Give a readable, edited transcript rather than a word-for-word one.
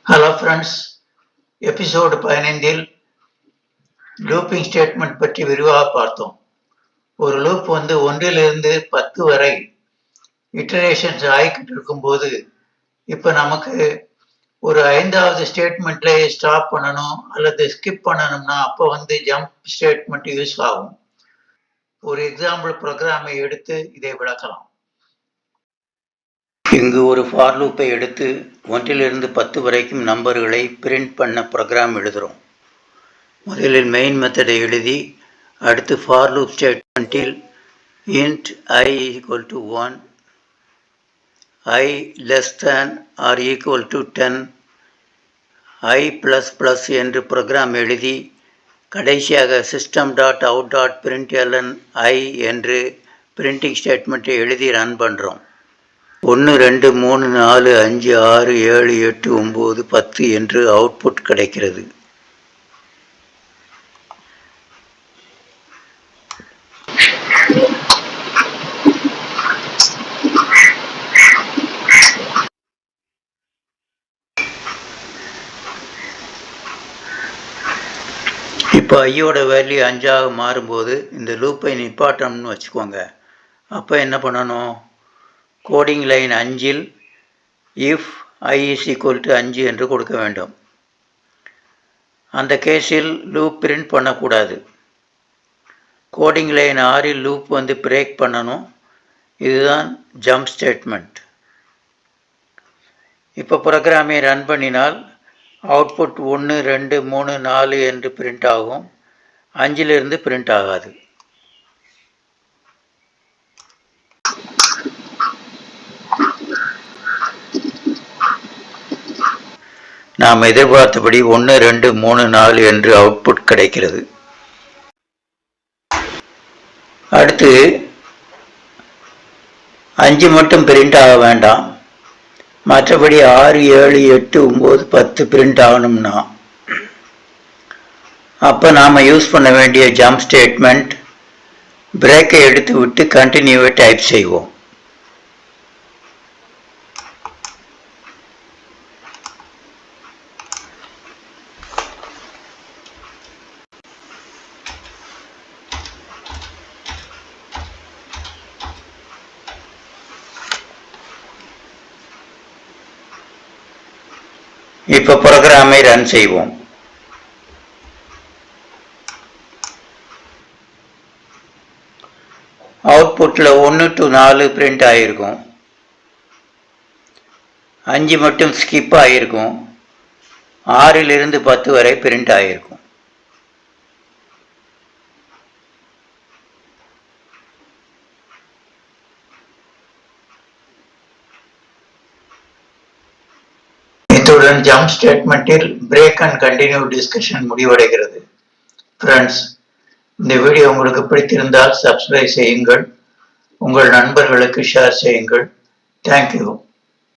Hello friends, episode 15இல் looping statement பற்றி விரிவாக பார்த்தோம். ஒரு லூப் வந்து 1லிருந்து 10 வரை இட்டரேஷன்ஸ் ஆகிக்கிட்டு இருக்கும்போது இப்போ நமக்கு ஒரு 5வது ஸ்டேட்மெண்ட்ல ஸ்டாப் பண்ணணும் அல்லது ஸ்கிப் பண்ணணும்னா அப்போ வந்து ஜம்ப் ஸ்டேட்மெண்ட் யூஸ் ஆகும். ஒரு எக்ஸாம்பிள் ப்ரோக்ராமை எடுத்து இதை விளக்கலாம். இங்கு ஒரு ஃபார் லூப்பை எடுத்து 1லிருந்து 10 வரைக்கும் நம்பர்களை பிரிண்ட் பண்ண ப்ரோக்ராம் எழுதுகிறோம். முதலில் மெயின் மெத்தடை எழுதி அடுத்து ஃபார் லூப் ஸ்டேட்மெண்ட்டில் int I equal to 1, I less than or equal to 10, I plus plus என்று ப்ரோக்ராம் எழுதி கடைசியாக system.out.println I என்று பிரிண்டிங் ஸ்டேட்மெண்ட்டை எழுதி ரன் பண்ணுறோம். 1 2 3 4 5 6 7 8 9 10 என்று அவுட்புட் கிடைக்கிறது. இப்போ ஐயோட வேல்யூ 5ஆக மாறும்போது இந்த லூப்பை நிப்பாட்டணும்னு வச்சுக்கோங்க. அப்போ என்ன பண்ணணும்? கோடிங் லைன் 5இல் if I is equal to 5 என்று கொடுக்க வேண்டும். அந்த கேஸில் லூப் பிரிண்ட் பண்ணக்கூடாது. கோடிங் லைன் 6இல் லூப் வந்து பிரேக் பண்ணணும். இதுதான் ஜம்ப் ஸ்டேட்மெண்ட். இப்போ ப்ரோக்ராமை ரன் பண்ணினால் அவுட்புட் 1 2 3 4 என்று பிரிண்ட் ஆகும். 5லிருந்து பிரிண்ட் ஆகாது. நாம் எதிர்பார்த்தபடி 1 2 3 4 என்று அவுட்புட் கிடைக்கிறது. அடுத்து 5 மட்டும் பிரிண்ட் ஆக வேண்டாம், மற்றபடி 6 7 8 9 10 பிரிண்ட் ஆகணும்னா அப்போ நாம் யூஸ் பண்ண வேண்டிய ஜம்ப் ஸ்டேட்மெண்ட் பிரேக்கை எடுத்து விட்டு கண்டினியூவை டைப் செய்வோம். இப்போ ப்ரோக்ராமை ரன் செய்வோம். அவுட்புட்டில் 1 to 4 பிரிண்ட் ஆகிருக்கும். 5 மட்டும் ஸ்கிப் ஆகிருக்கும். 6லிருந்து 10 வரை பிரிண்ட் ஆகிருக்கும். இத்துடன் ஜம்ப் ஸ்டேட்மெண்ட்டில் பிரேக் அண்ட் கண்டினியூ டிஸ்கஷன் முடிவடைகிறது. ஃப்ரெண்ட்ஸ், இந்த வீடியோ உங்களுக்கு பிடித்திருந்தால் சப்ஸ்கிரைப் செய்யுங்கள், உங்கள் நண்பர்களுக்கு ஷேர் செய்யுங்கள். தேங்க்யூ.